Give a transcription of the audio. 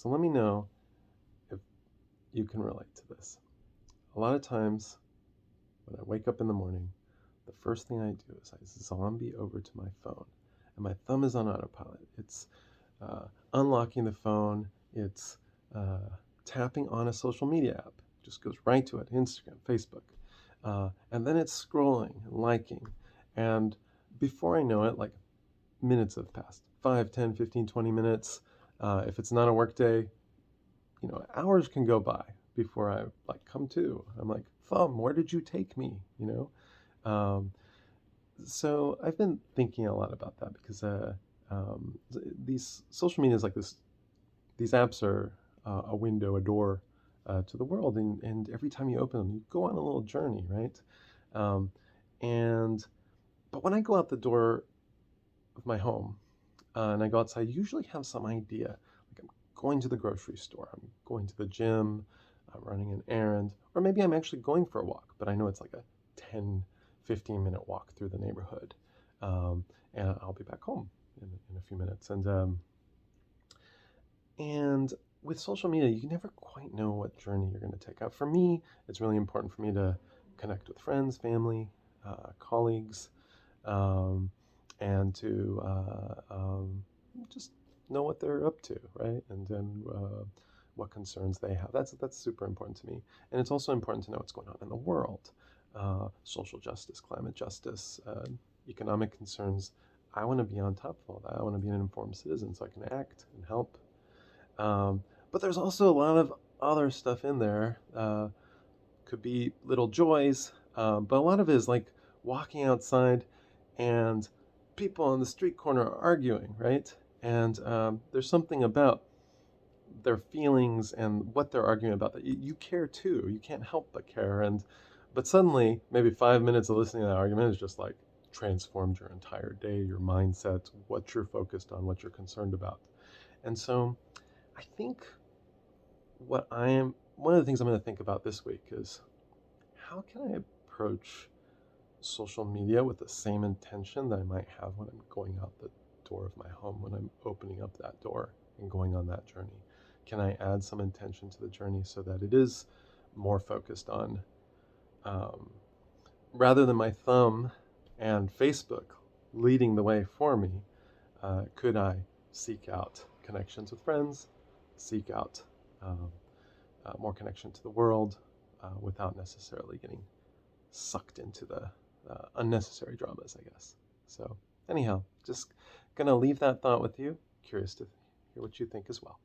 So let me know if you can relate to this. A lot of times when I wake up in the morning, the first thing I do is I zombie over to my phone, and my thumb is on autopilot. It's unlocking the phone, it's uh, tapping on a social media app, just goes right to it, Instagram, Facebook. And then it's scrolling and liking. And before I know it, like minutes have passed 5, 10, 15, 20 minutes. If it's not a work day, hours can go by before I like come to. I'm like, thumb, where did you take me? Um, so I've been thinking a lot about that because these social medias like this, these apps are a window, a door to the world, and every time you open them, you go on a little journey, right? Um, and but when I go out the door of my home and I go outside, I usually have some idea. Like I'm going to the grocery store, I'm going to the gym, I'm running an errand, or maybe I'm actually going for a walk, but I know it's like a 10, 15-minute walk through the neighborhood. Um, and I'll be back home in a few minutes. And with social media, you never quite know what journey you're going to take. For me, it's really important for me to connect with friends, family, colleagues, um, and to just know what they're up to, right? And then what concerns they have. That's super important to me. And it's also important to know what's going on in the world, social justice, climate justice, economic concerns. I want to be on top of all that. I want to be an informed citizen so I can act and help. But there's also a lot of other stuff in there. Could be little joys, but a lot of it is like walking outside and people on the street corner are arguing, right? And there's something about their feelings and what they're arguing about that you care too. You can't help but care. But suddenly, maybe 5 minutes of listening to that argument is just like transformed your entire day, your mindset, what you're focused on, what you're concerned about. And so I think one of the things I'm going to think about this week is how can I approach social media with the same intention that I might have when I'm going out the door of my home, when I'm opening up that door and going on that journey? Can I add some intention to the journey so that it is more focused on, um, rather than my thumb and Facebook leading the way for me, could I seek out connections with friends, seek out um, more connection to the world without necessarily getting sucked into the unnecessary dramas, I guess. So, anyhow, just gonna leave that thought with you. Curious to hear what you think as well.